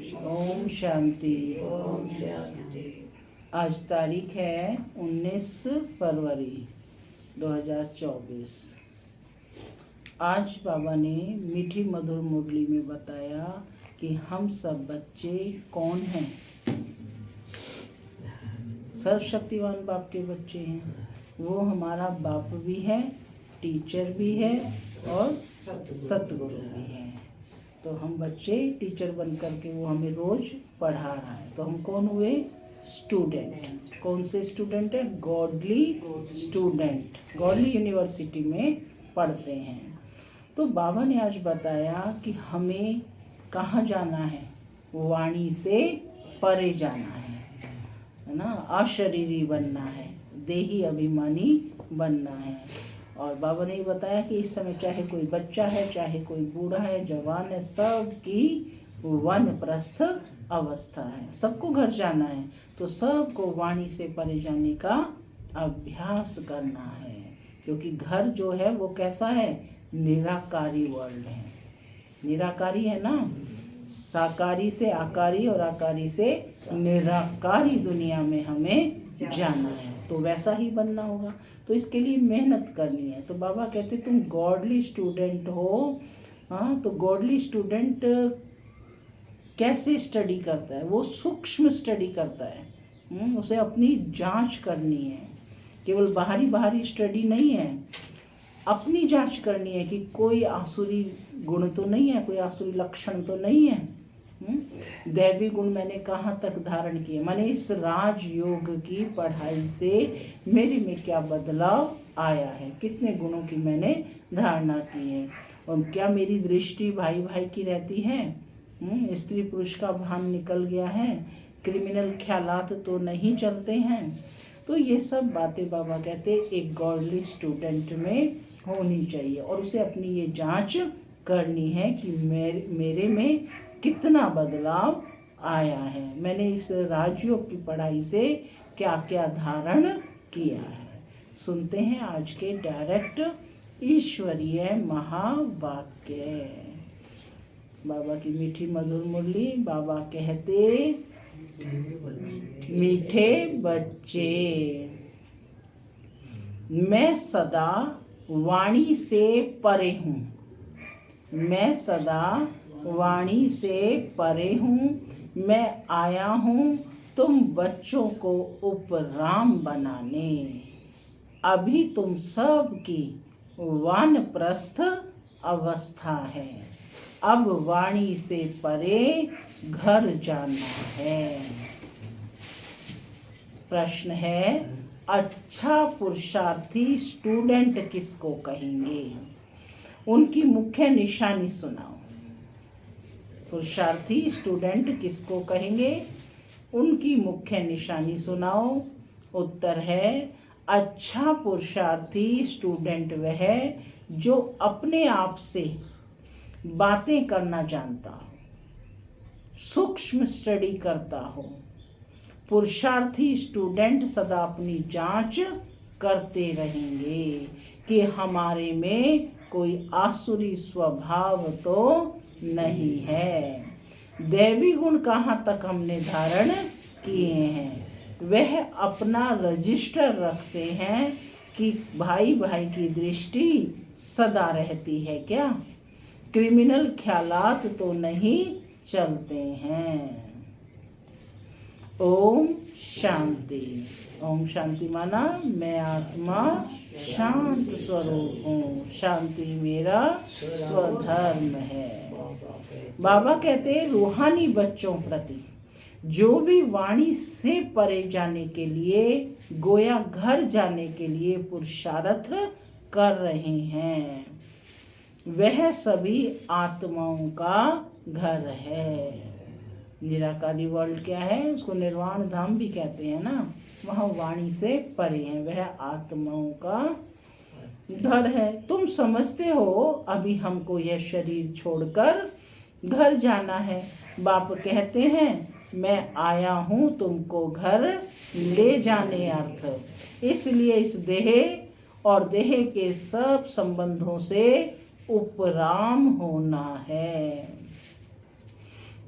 ओम शांति। ओम शांति। आज तारीख है 19 फरवरी 2024। आज बाबा ने मीठी मधुर मुरली में बताया कि हम सब बच्चे कौन हैं। सर्वशक्तिवान बाप के बच्चे हैं। वो हमारा बाप भी है, टीचर भी है और सतगुरु भी है। तो हम बच्चे टीचर बन करके वो हमें रोज पढ़ा रहा है। तो हम कौन हुए? स्टूडेंट। कौन से स्टूडेंट है? Godly student. गॉडली यूनिवर्सिटी में पढ़ते हैं। तो बाबा ने आज बताया कि हमें कहाँ जाना है। वाणी से परे जाना है ना। अशरीरी बनना है, देही अभिमानी बनना है। और बाबा ने बताया कि इस समय चाहे कोई बच्चा है, चाहे कोई बूढ़ा है, जवान है, सबकी वानप्रस्थ अवस्था है। सबको घर जाना है। तो सबको वाणी से परे जाने का अभ्यास करना है। क्योंकि घर जो है वो कैसा है? निराकारी वर्ल्ड है। निराकारी है ना। साकारी से आकारी और आकारी से निराकारी दुनिया में हमें जाना है। तो वैसा ही बनना होगा। तो इसके लिए मेहनत करनी है। तो बाबा कहते तुम गॉडली स्टूडेंट हो। हाँ, तो गॉडली स्टूडेंट कैसे स्टडी करता है? वो सूक्ष्म स्टडी करता है। उसे अपनी जांच करनी है। केवल बाहरी बाहरी स्टडी नहीं है, अपनी जांच करनी है कि कोई आसुरी गुण तो नहीं है, कोई आसुरी लक्षण तो नहीं है। दैवी गुण मैंने कहाँ तक धारण किए, माने इस राजयोग की पढ़ाई से मेरे में क्या बदलाव आया है, कितने गुणों की मैंने धारणा की है, और क्या मेरी दृष्टि भाई भाई की रहती है, स्त्री पुरुष का भान निकल गया है, क्रिमिनल ख्यालात तो नहीं चलते हैं। तो ये सब बातें बाबा कहते एक गॉडली स्टूडेंट में होनी चाहिए। और उसे अपनी ये जांच करनी है कि मेरे में कितना बदलाव आया है, मैंने इस राजयोग की पढ़ाई से क्या क्या धारण किया है। सुनते हैं आज के डायरेक्ट ईश्वरीय महावाक्य। बाबा की मीठी मधुर मुरली। बाबा कहते मीठे बच्चे, मैं सदा वाणी से परे हूँ। मैं सदा वाणी से परे हूँ। मैं आया हूँ तुम बच्चों को उपराम बनाने। अभी तुम सब की वानप्रस्थ अवस्था है। अब वाणी से परे घर जाना है। प्रश्न है, अच्छा पुरुषार्थी स्टूडेंट किसको कहेंगे? उनकी मुख्य निशानी सुनाओ। पुरुषार्थी स्टूडेंट किसको कहेंगे? उनकी मुख्य निशानी सुनाओ। उत्तर है, अच्छा पुरुषार्थी स्टूडेंट वह है जो अपने आप से बातें करना जानता हो, सूक्ष्म स्टडी करता हो। पुरुषार्थी स्टूडेंट सदा अपनी जांच करते रहेंगे कि हमारे में कोई आसुरी स्वभाव तो नहीं है, दैवी गुण कहाँ तक हमने धारण किए हैं। वह अपना रजिस्टर रखते हैं कि भाई भाई की दृष्टि सदा रहती है क्या, क्रिमिनल ख्यालात तो नहीं चलते हैं। ओम शांति। ओम शांति माना मैं आत्मा शांत स्वरूप हूँ, शांति मेरा स्वधर्म है। बाबा कहते रूहानी बच्चों प्रति जो भी वाणी से परे जाने के लिए, गोया घर जाने के लिए पुरुषार्थ कर रहे हैं, वह सभी आत्माओं का घर है। निराकारी वर्ल्ड क्या है? उसको निर्वाण धाम भी कहते हैं ना। वहाँ वाणी से परे हैं, वह आत्माओं का घर है। तुम समझते हो अभी हमको यह शरीर छोड़कर घर जाना है। बाप कहते हैं मैं आया हूँ तुमको घर ले जाने अर्थ। इसलिए इस देह और देह के सब संबंधों से उपराम होना है।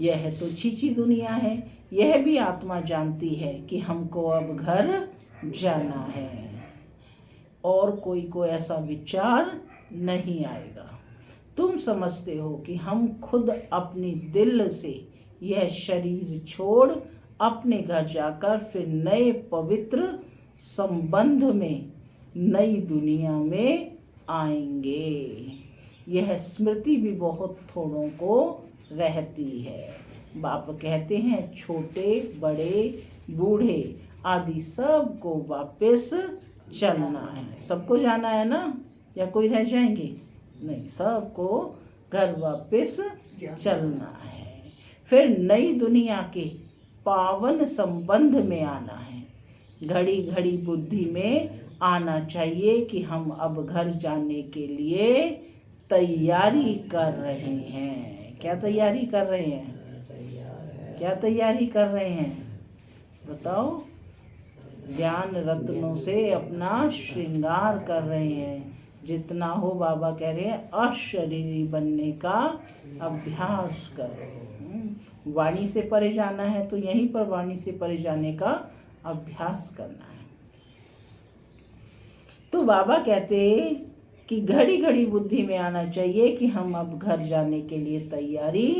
यह तो छीछी दुनिया है। यह भी आत्मा जानती है कि हमको अब घर जाना है और कोई ऐसा विचार नहीं आएगा। तुम समझते हो कि हम खुद अपनी दिल से यह शरीर छोड़ अपने घर जाकर फिर नए पवित्र संबंध में नई दुनिया में आएंगे। यह स्मृति भी बहुत थोड़ों को रहती है। बाप कहते हैं छोटे बड़े बूढ़े आदि सबको वापस चलना है। सबको जाना है ना, या कोई रह जाएंगे? नहीं, सबको घर वापस चलना है। फिर नई दुनिया के पावन संबंध में आना है। घड़ी घड़ी बुद्धि में आना चाहिए कि हम अब घर जाने के लिए तैयारी कर रहे हैं। क्या तैयारी कर रहे हैं? क्या तैयारी कर रहे हैं बताओ? ज्ञान रत्नों से अपना श्रृंगार कर रहे हैं। जितना हो बाबा कह रहे हैं अशरीरी बनने का अभ्यास करो। वाणी से परे जाना है तो यहीं पर वाणी से परे जाने का अभ्यास करना है। तो बाबा कहते कि घड़ी घड़ी बुद्धि में आना चाहिए कि हम अब घर जाने के लिए तैयारी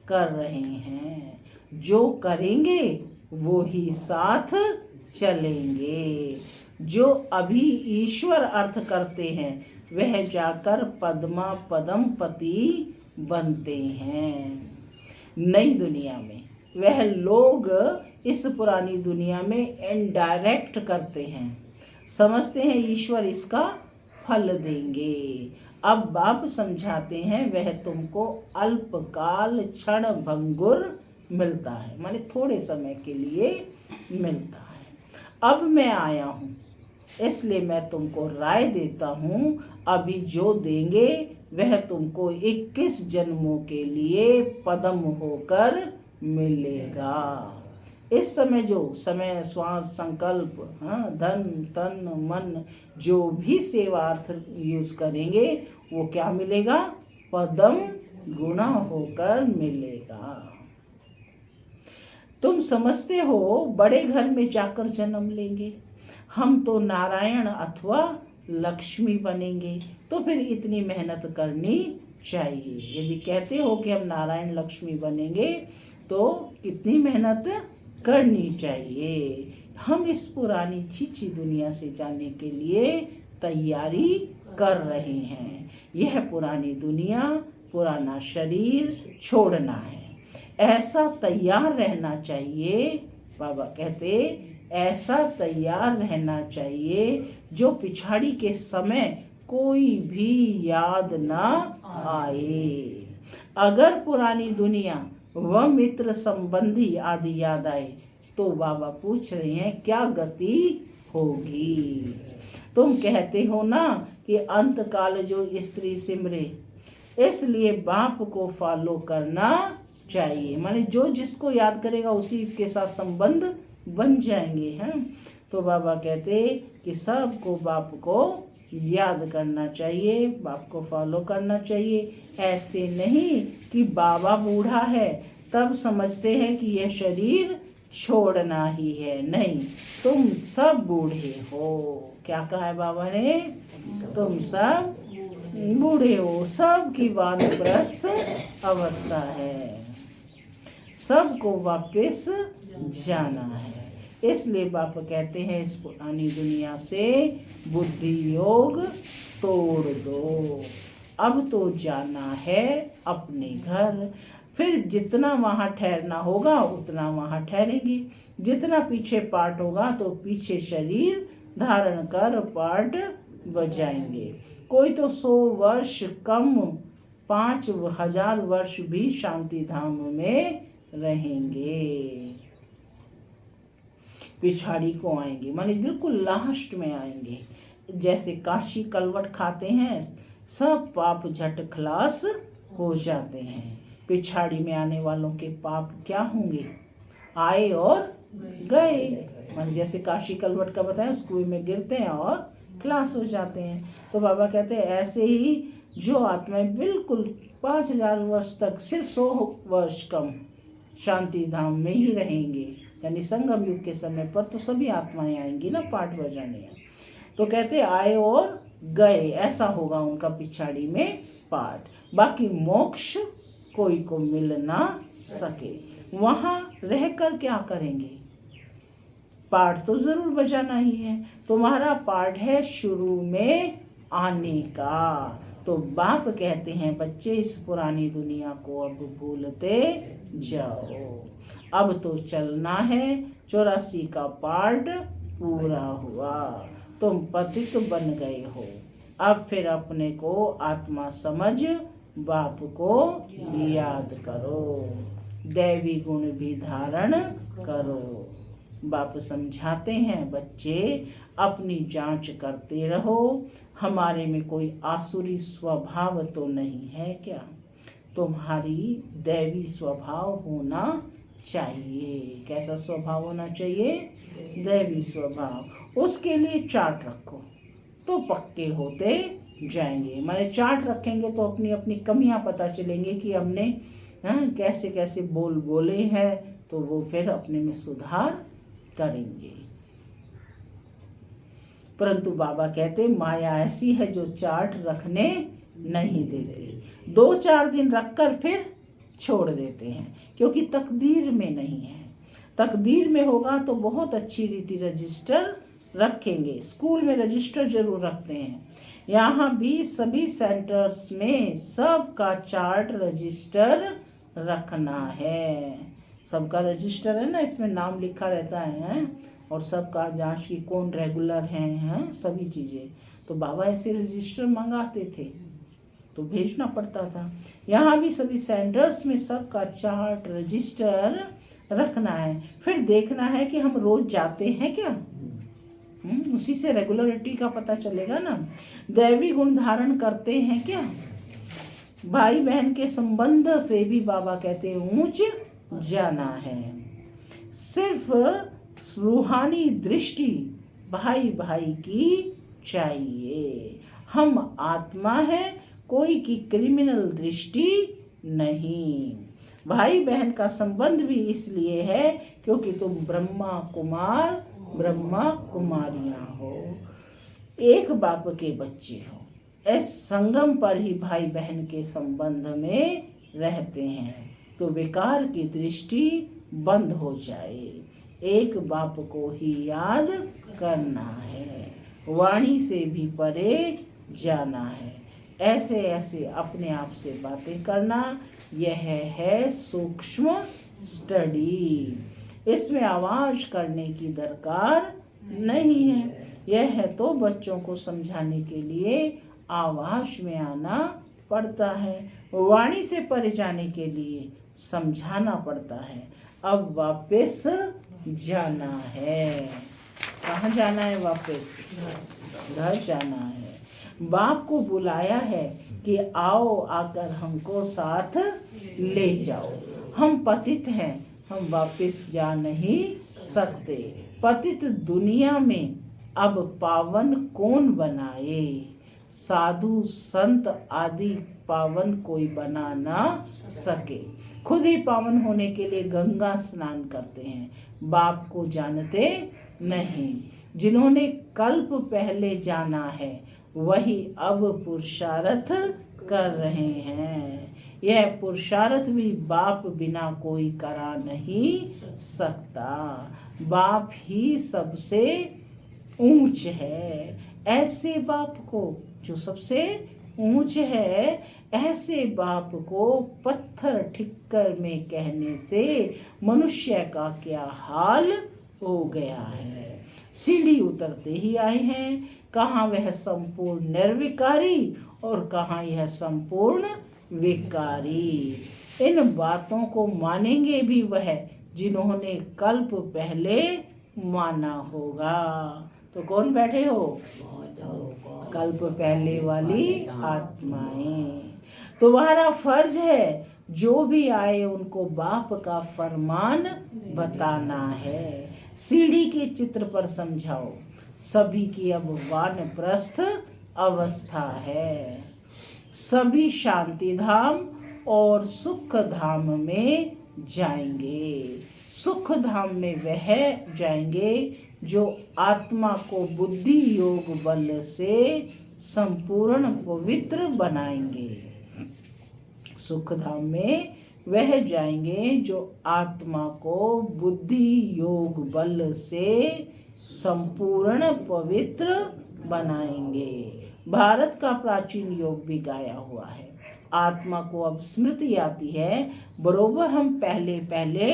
कर रहे हैं। जो करेंगे वो ही साथ चलेंगे। जो अभी ईश्वर अर्थ करते हैं वह जाकर पद्मा पदम पति बनते हैं। नई दुनिया में वह लोग इस पुरानी दुनिया में इनडायरेक्ट करते हैं, समझते हैं ईश्वर इसका फल देंगे। अब बाप समझाते हैं वह तुमको अल्पकाल क्षण भंगुर मिलता है, माने थोड़े समय के लिए मिलता है। अब मैं आया हूँ इसलिए मैं तुमको राय देता हूँ, अभी जो देंगे वह तुमको 21 जन्मों के लिए पदम होकर मिलेगा। इस समय जो समय श्वास संकल्प धन तन मन जो भी सेवार्थ यूज करेंगे वो क्या मिलेगा? पदम गुना होकर मिलेगा। तुम समझते हो बड़े घर में जाकर जन्म लेंगे, हम तो नारायण अथवा लक्ष्मी बनेंगे, तो फिर इतनी मेहनत करनी चाहिए। यदि कहते हो कि हम नारायण लक्ष्मी बनेंगे तो कितनी मेहनत करनी चाहिए। हम इस पुरानी छीछी दुनिया से जाने के लिए तैयारी कर रहे हैं। यह पुरानी दुनिया पुराना शरीर छोड़ना है, ऐसा तैयार रहना चाहिए। बाबा कहते ऐसा तैयार रहना चाहिए जो पिछाड़ी के समय कोई भी याद ना आए। अगर पुरानी दुनिया व मित्र संबंधी आदि याद आए तो बाबा पूछ रहे हैं क्या गति होगी। तुम कहते हो ना कि अंत काल जो स्त्री सिमरे, इसलिए बाप को फॉलो करना चाहिए, माने जो जिसको याद करेगा उसी के साथ संबंध बन जाएंगे हैं। तो बाबा कहते कि सबको बाप को याद करना चाहिए, बाप को फॉलो करना चाहिए। ऐसे नहीं कि बाबा बूढ़ा है तब समझते हैं कि यह शरीर छोड़ना ही है। नहीं, तुम सब बूढ़े हो। क्या कहा है बाबा ने? तुम सब बूढ़े हो, सबकी वानप्रस्थ अवस्था है, सबको वापस जाना है। इसलिए बाप कहते हैं इस पुरानी दुनिया से बुद्धि योग तोड़ दो, अब तो जाना है अपने घर। फिर जितना वहाँ ठहरना होगा उतना वहाँ ठहरेंगे, जितना पीछे पाठ होगा तो पीछे शरीर धारण कर पाठ बजाएंगे। कोई तो 100 वर्ष कम 5000 वर्ष भी शांति धाम में रहेंगे। पिछाड़ी को आएंगे, माने बिल्कुल लास्ट में आएंगे। जैसे काशी कलवट खाते हैं सब पाप झट खलास हो जाते हैं। पिछाड़ी में आने वालों के पाप क्या होंगे? आए और गए। माने जैसे काशी कलवट का बताया, उस कुएं में गिरते हैं और खलास हो जाते हैं। तो बाबा कहते हैं ऐसे ही जो आत्माएं बिल्कुल 5000 वर्ष तक सिर्फ 100 वर्ष कम शांति धाम में ही रहेंगे, यानी संगम युग के समय पर तो सभी आत्माएं आएंगी ना पाठ बजाने। तो कहते आए और गए, ऐसा होगा उनका पिछाड़ी में पाठ। बाकी मोक्ष कोई को मिल ना सके। वहाँ रहकर क्या करेंगे? पाठ तो जरूर बजाना ही है। तुम्हारा पाठ है शुरू में आने का। तो बाप कहते हैं बच्चे इस पुरानी दुनिया को अब भूलते जाओ, अब तो चलना है। 84 का पाठ पूरा हुआ, तुम पतित बन गए हो। अब फिर अपने को आत्मा समझ बाप को याद करो, दैवी गुण भी धारण करो। बाप समझाते हैं बच्चे अपनी जांच करते रहो, हमारे में कोई आसुरी स्वभाव तो नहीं है क्या? तुम्हारी दैवी स्वभाव होना चाहिए। कैसा स्वभाव होना चाहिए? दैवी स्वभाव। उसके लिए चार्ट रखो तो पक्के होते जाएंगे। माने चार्ट रखेंगे तो अपनी अपनी कमियां पता चलेंगे कि हमने कैसे कैसे बोले हैं, तो वो फिर अपने में सुधार करेंगे। परंतु बाबा कहते माया ऐसी है जो चार्ट रखने नहीं देती। 2-4 दिन रखकर फिर छोड़ देते हैं, क्योंकि तकदीर में नहीं है। तकदीर में होगा तो बहुत अच्छी रीति रजिस्टर रखेंगे। स्कूल में रजिस्टर जरूर रखते हैं, यहाँ भी सभी सेंटर्स में सबका चार्ट रजिस्टर रखना है। सबका रजिस्टर है ना, इसमें नाम लिखा रहता है और सबका जांच की कौन रेगुलर हैं सभी चीज़ें। तो बाबा ऐसे रजिस्टर मंगाते थे तो भेजना पड़ता था। यहाँ भी सभी सेंटर्स में सबका चार्ट रजिस्टर रखना है। फिर देखना है कि हम रोज जाते हैं क्या, उसी से रेगुलरिटी का पता चलेगा ना। दैवी गुण धारण करते हैं क्या? भाई बहन के संबंध से भी बाबा कहते हैं ऊंच जाना है। सिर्फ रूहानी दृष्टि भाई भाई की चाहिए। हम आत्मा है, कोई की क्रिमिनल दृष्टि नहीं। भाई बहन का संबंध भी इसलिए है क्योंकि तुम ब्रह्मा कुमार ब्रह्मा कुमारियां हो, एक बाप के बच्चे हो। इस संगम पर ही भाई बहन के संबंध में रहते हैं, तो विकार की दृष्टि बंद हो जाए। एक बाप को ही याद करना है, वाणी से भी परे जाना है। ऐसे ऐसे अपने आप से बातें करना, यह है सूक्ष्म स्टडी। इसमें आवाज करने की दरकार नहीं है। यह है तो बच्चों को समझाने के लिए आवाज में आना पड़ता है, वाणी से परे जाने के लिए समझाना पड़ता है। अब वापस जाना है। कहाँ जाना है? वापस घर जाना है। बाप को बुलाया है कि आओ, आकर हमको साथ ले जाओ। हम पतित हैं, हम वापस जा नहीं सकते। पतित दुनिया में अब पावन कौन बनाए? साधु संत आदि पावन कोई बना ना सके। खुद ही पावन होने के लिए गंगा स्नान करते हैं, बाप को जानते नहीं। जिन्होंने कल्प पहले जाना है वही अब पुरुषार्थ कर रहे हैं। यह पुरुषार्थ भी बाप बिना कोई करा नहीं सकता। बाप ही सबसे ऊंच है। ऐसे बाप को जो सबसे ऊंच है, ऐसे बाप को पत्थर ठिक्कर में कहने से मनुष्य का क्या हाल हो गया है। सीढ़ी उतरते ही आए हैं, कहाँ वह संपूर्ण निर्विकारी और कहाँ यह संपूर्ण विकारी। इन बातों को मानेंगे भी वह जिन्होंने कल्प पहले माना होगा। तो कौन बैठे हो? कल्प पहले वाली आत्माएं। तुम्हारा फर्ज है जो भी आए उनको बाप का फरमान बताना है। सीढ़ी के चित्र पर समझाओ, सभी की अब वानप्रस्थ अवस्था है। सभी शांति धाम और सुख धाम में जाएंगे। सुख धाम में वह जाएंगे जो आत्मा को बुद्धि योग बल से संपूर्ण पवित्र बनाएंगे। सुख धाम में वह जाएंगे जो आत्मा को बुद्धि योग बल से संपूर्ण पवित्र बनाएंगे। भारत का प्राचीन योग भी गाया हुआ है। आत्मा को अब स्मृति आती है, बरोबर हम पहले पहले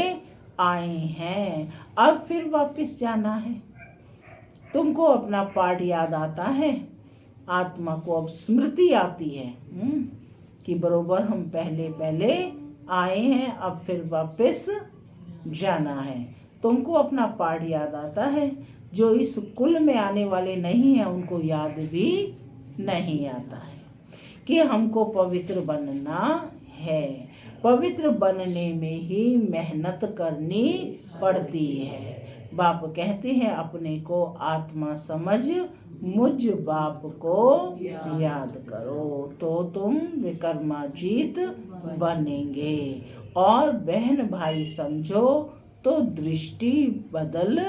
आए हैं, अब फिर वापस जाना है। तुमको अपना पाठ याद आता है, आत्मा को अब स्मृति आती है कि बरोबर हम पहले पहले आए हैं, अब फिर वापस जाना है। तुमको अपना पाठ याद आता है। जो इस कुल में आने वाले नहीं हैं उनको याद भी नहीं आता है कि हमको पवित्र बनना है। पवित्र बनने में ही मेहनत करनी पड़ती है। बाप कहते हैं अपने को आत्मा समझ मुझ बाप को याद करो तो तुम विक्रमाजीत बनेंगे। और बहन भाई समझो तो दृष्टि बदल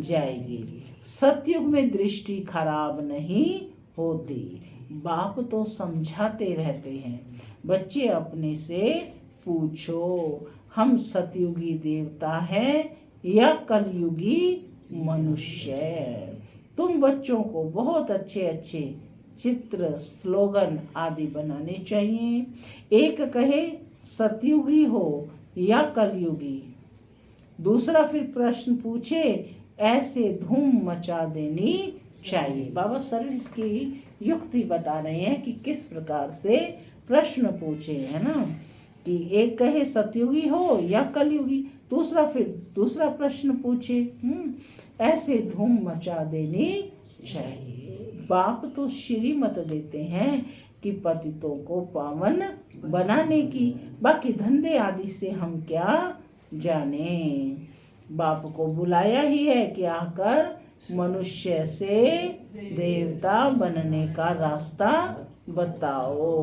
जाएगी। सतयुग में दृष्टि खराब नहीं होती। बाप तो समझाते रहते हैं। बच्चे अपने से पूछो, हम सतयुगी देवता हैं या कलयुगी मनुष्य? तुम बच्चों को बहुत अच्छे अच्छे चित्र, स्लोगन आदि बनाने चाहिए। एक कहे सतयुगी हो या कलयुगी, दूसरा फिर प्रश्न पूछे ऐसे धूम मचा देनी चाहिए। बाबा सर्विस की युक्ति बता रहे हैं कि किस प्रकार से प्रश्न पूछे, है ना, कि एक कहे सतयुगी हो या कलयुगी, दूसरा फिर दूसरा प्रश्न पूछे ऐसे धूम मचा देनी चाहिए। बाप तो श्रीमत देते हैं कि पतितों को पावन बनाने की, बाकी धंधे आदि से हम क्या जाने। बाप को बुलाया ही है कि आकर मनुष्य से देवता बनने का रास्ता बताओ।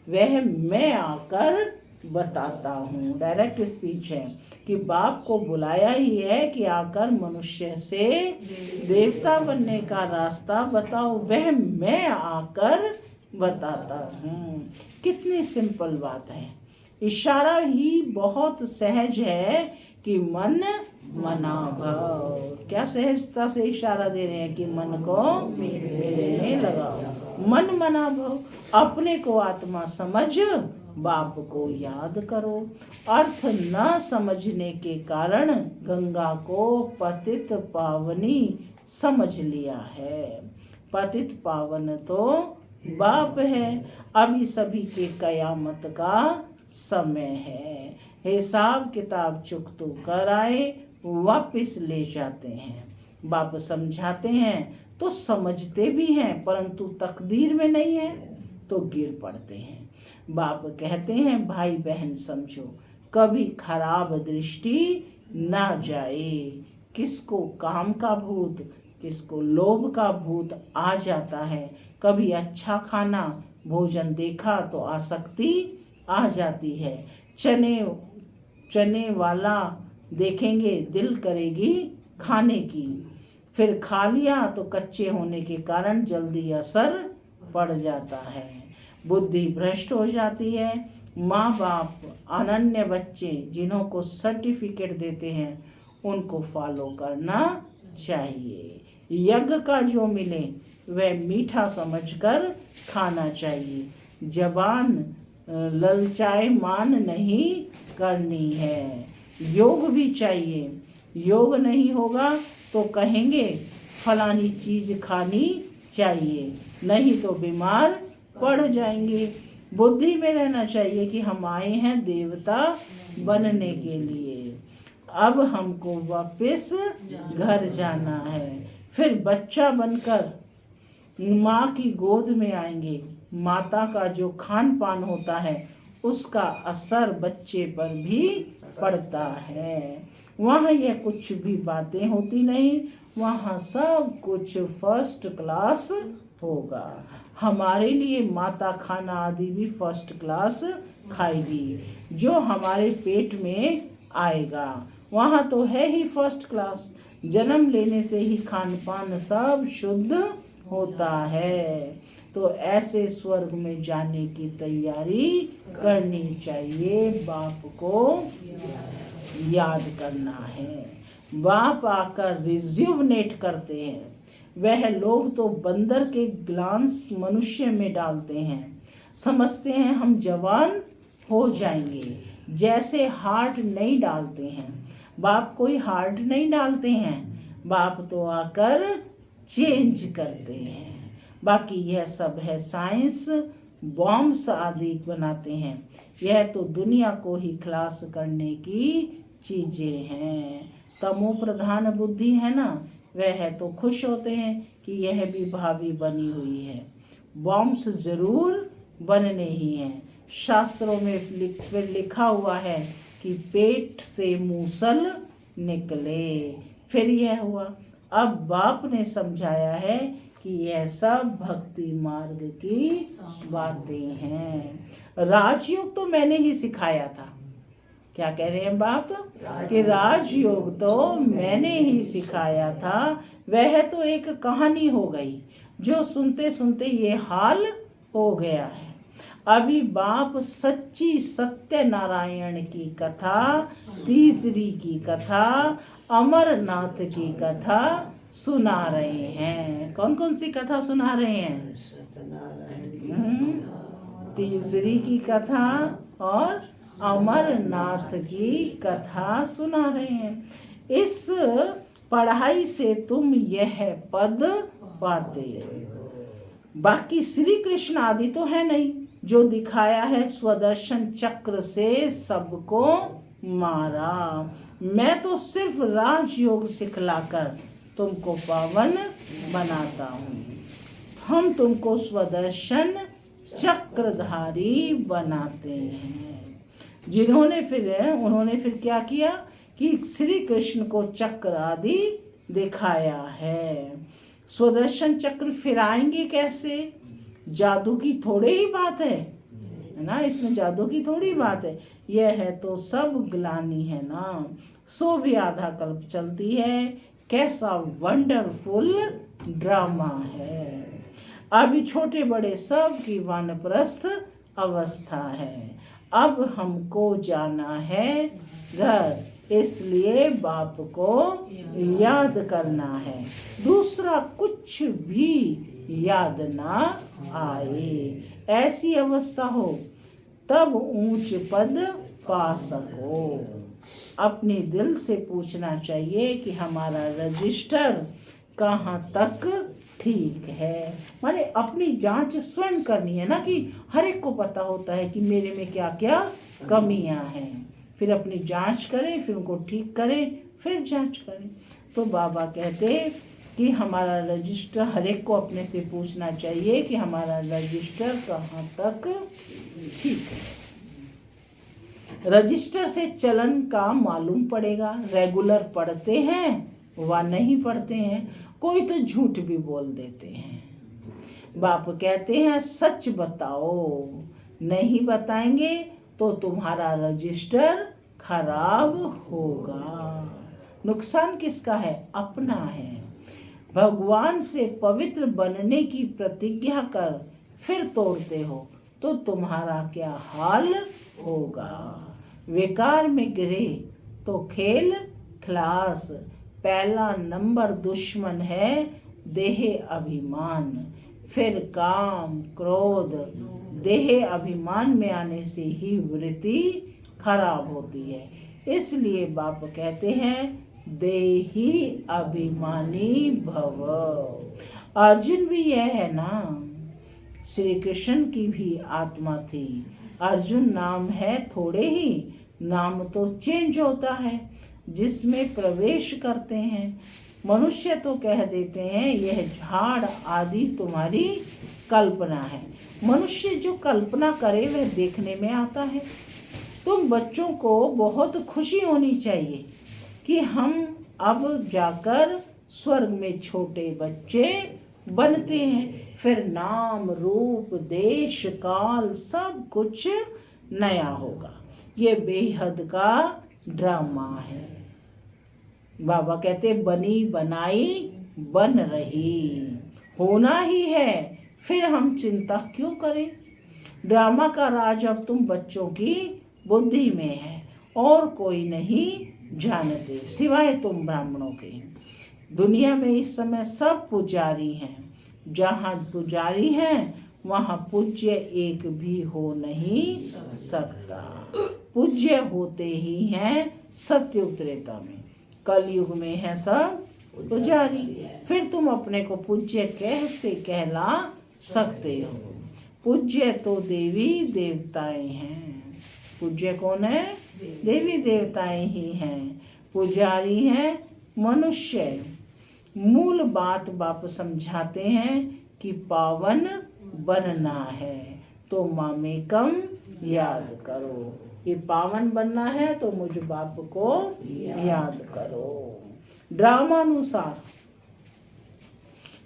वह मैं आकर बताता हूँ। डायरेक्ट स्पीच है कि बाप को बुलाया ही है कि आकर मनुष्य से देवता बनने का रास्ता बताओ, वह मैं आकर बताता हूँ। कितनी सिंपल बात है। इशारा ही बहुत सहज है कि मन मना भाव। क्या सहजता से इशारा दे रहे हैं कि मन को मेरे में लगाओ। मन मना भाव, अपने को आत्मा समझ बाप को याद करो। अर्थ न समझने के कारण गंगा को पतित पावनी समझ लिया है। पतित पावन तो बाप है। अभी सभी के कयामत का समय है। हिसाब किताब चुकतू कर आए, वापिस ले जाते हैं। बाप समझाते हैं तो समझते भी हैं, परंतु तकदीर में नहीं है तो गिर पड़ते हैं। बाप कहते हैं भाई बहन समझो, कभी खराब दृष्टि ना जाए। किसको काम का भूत, किसको लोभ का भूत आ जाता है। कभी अच्छा खाना भोजन देखा तो आसक्ति आ जाती है। चने वाला देखेंगे दिल करेगी खाने की, फिर खा लिया तो कच्चे होने के कारण जल्दी असर पड़ जाता है। बुद्धि भ्रष्ट हो जाती है। माँ बाप अनन्य बच्चे जिन्हों को सर्टिफिकेट देते हैं उनको फॉलो करना चाहिए। यज्ञ का जो मिले वह मीठा समझकर खाना चाहिए। जबान ललचाए मान नहीं करनी है। योग भी चाहिए। योग नहीं होगा तो कहेंगे फलानी चीज खानी चाहिए, नहीं तो बीमार पड़ जाएंगे। बुद्धि में रहना चाहिए कि हम आए हैं देवता बनने के लिए, अब हमको वापस घर जाना है। फिर बच्चा बनकर माँ की गोद में आएंगे। माता का जो खान पान होता है उसका असर बच्चे पर भी पड़ता है। वहाँ यह कुछ भी बातें होती नहीं, वहाँ सब कुछ फर्स्ट क्लास होगा। हमारे लिए माता खाना आदि भी फर्स्ट क्लास खाएगी। जो हमारे पेट में आएगा। वहाँ तो है ही फर्स्ट क्लास, जन्म लेने से ही खान पान सब शुद्ध होता है। तो ऐसे स्वर्ग में जाने की तैयारी करनी चाहिए, बाप को याद करना है। बाप आकर रिज्यूवनेट करते हैं। वह लोग तो बंदर के ग्लांस मनुष्य में डालते हैं, समझते हैं हम जवान हो जाएंगे, जैसे हार्ट नहीं डालते हैं। बाप कोई हार्ट नहीं डालते हैं, बाप तो आकर चेंज करते हैं। बाकी यह सब है साइंस, बॉम्ब्स आदि बनाते हैं। यह तो दुनिया को ही खलास करने की चीजें हैं। तमो प्रधान बुद्धि है ना, वह तो खुश होते हैं कि यह भी भावी बनी हुई है। बॉम्ब्स जरूर बनने ही हैं। शास्त्रों में फिर लिखा हुआ है कि पेट से मूसल निकले। फिर यह हुआ। अब बाप ने समझाया है कि यह सब भक्ति मार्ग की बातें हैं। राजयोग तो मैंने ही सिखाया था। क्या कह रहे हैं बाप कि राजयोग तो मैंने ही सिखाया था। वह तो एक कहानी हो गई जो सुनते सुनते ये हाल हो गया है। अभी बाप सच्ची सत्य नारायण की कथा, तीसरी की कथा, अमरनाथ की कथा सुना रहे हैं। कौन कौन सी कथा सुना रहे हैं? तीसरी की कथा और अमरनाथ की कथा सुना रहे हैं। इस पढ़ाई से तुम यह पद पाते। बाकी श्री कृष्ण आदि तो है नहीं, जो दिखाया है स्वदर्शन चक्र से सबको मारा। मैं तो सिर्फ राजयोग सिखलाकर तुमको पावन बनाता हूँ। हम तुमको स्वदर्शन चक्रधारी बनाते हैं। उन्होंने फिर क्या किया कि श्री कृष्ण को चक्र आदि दिखाया है। स्वदर्शन चक्र फिराएंगे कैसे? जादू की थोड़ी ही बात है ना, इसमें जादू की थोड़ी बात है। यह है तो सब ग्लानी है ना, सो भी आधा कल्प चलती है। कैसा वंडरफुल ड्रामा है। अभी छोटे बड़े सब की वानप्रस्थ अवस्था है। अब हमको जाना है घर, इसलिए बाप को याद करना है। दूसरा कुछ भी याद ना आए। ऐसी अवस्था हो तब ऊंच पद पा सको। अपने दिल से पूछना चाहिए कि हमारा रजिस्टर कहाँ तक ठीक है। माने अपनी जांच स्वयं करनी है ना, कि हर एक को पता होता है कि मेरे में क्या क्या कमियां हैं। फिर अपनी जांच करें, फिर उनको ठीक करें, फिर जांच करें। तो बाबा कहते कि हमारा रजिस्टर, हर एक को अपने से पूछना चाहिए कि हमारा रजिस्टर कहाँ तक ठीक है। रजिस्टर से चलन का मालूम पड़ेगा। रेगुलर पढ़ते हैं व नहीं पढ़ते हैं। कोई तो झूठ भी बोल देते हैं। बाप कहते हैं सच बताओ, नहीं बताएंगे तो तुम्हारा रजिस्टर खराब होगा। नुकसान किसका है? अपना है। भगवान से पवित्र बनने की प्रतिज्ञा कर फिर तोड़ते हो तो तुम्हारा क्या हाल होगा। विकार में गिरे तो खेल खलास। पहला नंबर दुश्मन है देह अभिमान। फिर काम क्रोध। देह अभिमान में आने से ही वृत्ति खराब होती है। इसलिए बाप कहते हैं देही अभिमानी भव। अर्जुन भी यह है ना, श्री कृष्ण की भी आत्मा थी। अर्जुन नाम है थोड़े ही, नाम तो चेंज होता है जिसमें प्रवेश करते हैं। मनुष्य तो कह देते हैं यह झाड़ आदि तुम्हारी कल्पना है। मनुष्य जो कल्पना करे वह देखने में आता है। तुम बच्चों को बहुत खुशी होनी चाहिए कि हम अब जाकर स्वर्ग में छोटे बच्चे बनते हैं। फिर नाम रूप देश काल सब कुछ नया होगा। ये बेहद का ड्रामा है। बाबा कहते बनी बनाई बन रही, होना ही है, फिर हम चिंता क्यों करें। ड्रामा का राज अब तुम बच्चों की बुद्धि में है और कोई नहीं जानते सिवाय तुम ब्राह्मणों के। दुनिया में इस समय सब पुजारी हैं। जहाँ पुजारी हैं वहाँ पूज्य एक भी हो नहीं सकता। पूज्य होते ही हैं सतयुग त्रेता में, कलयुग में है सब पुजारी। फिर तुम अपने को पूज्य कैसे कहला सकते हो। पूज्य तो देवी देवताएं हैं। पूज्य कौन है? देवी देवताएं ही हैं। पुजारी हैं मनुष्य। मूल बात बाप समझाते हैं कि पावन बनना है तो मामेकम याद करो। ये पावन बनना है तो मुझ बाप को याद करो। ड्रामानुसार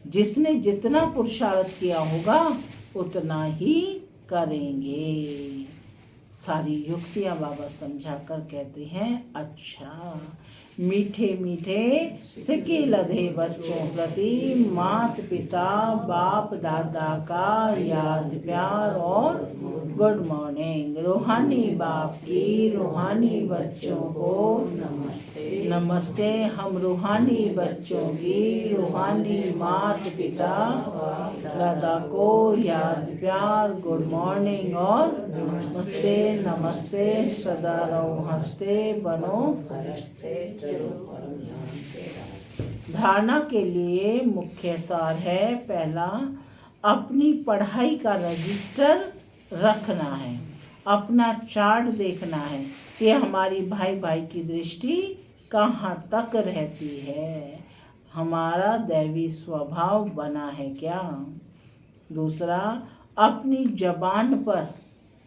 जिसने जितना पुरुषार्थ किया होगा उतना ही करेंगे। सारी युक्तियां बाबा समझा कर कहते हैं अच्छा। मीठे मीठे सिक्के लधे बच्चों प्रति माता पिता बाप दादा का याद प्यार और गुड मॉर्निंग। रूहानी बाप की रूहानी बच्चों को नमस्ते नमस्ते। हम रूहानी बच्चों की रूहानी माता पिता दादा को याद प्यार गुड मॉर्निंग और नमस्ते नमस्ते। सदा रहो हंसते बनो धारणा के लिए मुख्य सार है। पहला, अपनी पढ़ाई का रजिस्टर रखना है, अपना चार्ट देखना है कि हमारी भाई भाई की दृष्टि कहाँ तक रहती है, हमारा दैवी स्वभाव बना है क्या। दूसरा, अपनी जबान पर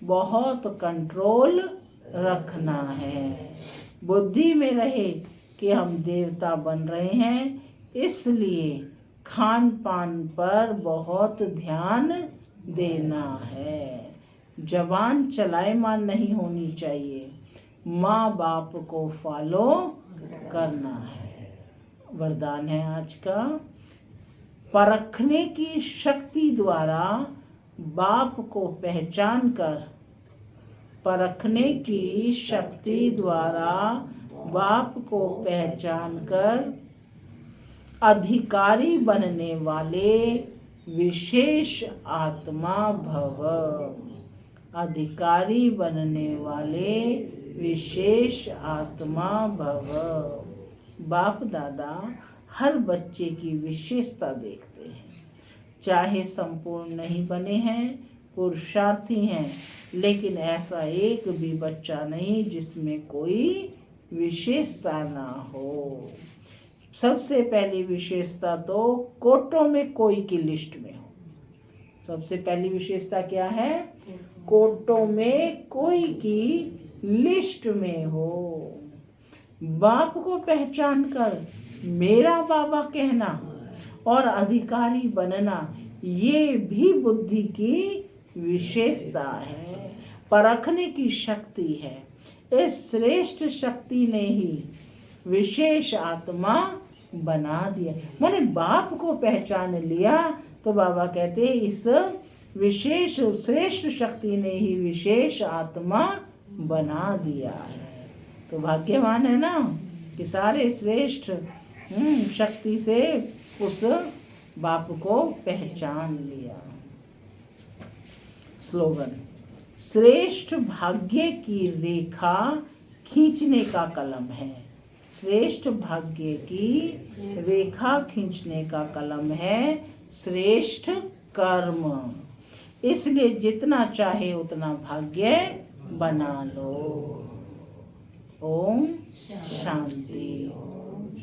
बहुत कंट्रोल रखना है। बुद्धि में रहे कि हम देवता बन रहे हैं, इसलिए खान पान पर बहुत ध्यान देना है। जबान चलायमान नहीं होनी चाहिए, माँ बाप को फॉलो करना है। वरदान है आज का, परखने की शक्ति द्वारा बाप को पहचान कर, परखने की शक्ति द्वारा बाप को पहचान कर अधिकारी बनने वाले विशेष आत्मा भव। अधिकारी बनने वाले विशेष आत्मा भव। बाप दादा हर बच्चे की विशेषता देखते हैं, चाहे संपूर्ण नहीं बने हैं, पुरुषार्थी हैं, लेकिन ऐसा एक भी बच्चा नहीं जिसमें कोई विशेषता ना हो। सबसे पहली विशेषता तो कोटों में कोई की लिस्ट में हो। सबसे पहली विशेषता क्या है? कोटों में कोई की लिस्ट में हो। बाप को पहचान कर मेरा बाबा कहना और अधिकारी बनना, ये भी बुद्धि की विशेषता है, परखने की शक्ति है। इस श्रेष्ठ शक्ति ने ही विशेष आत्मा बना दिया। मैंने बाप को पहचान लिया तो बाबा कहते हैं इस विशेष श्रेष्ठ शक्ति ने ही विशेष आत्मा बना दिया है। तो भाग्यवान है ना कि सारे श्रेष्ठ शक्ति से उस बाप को पहचान लिया। स्लोगन, श्रेष्ठ भाग्य की रेखा खींचने का कलम है। श्रेष्ठ भाग्य की रेखा खींचने का कलम है श्रेष्ठ कर्म। इसलिए जितना चाहे उतना भाग्य बना लो। ओम शांति।